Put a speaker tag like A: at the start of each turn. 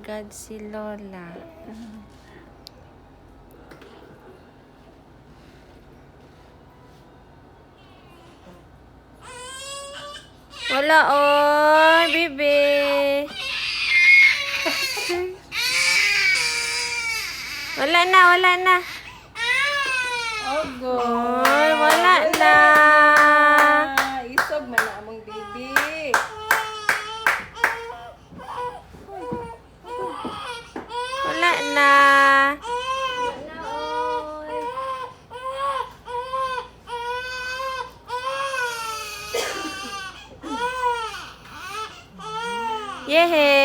A: God, si Lola. Wala, oy, bibi. Wala na, wala na.
B: Ogo.
A: Oy, wala na.
B: Isog man na among baby.
A: Wala na. Wala, oy. Yehe.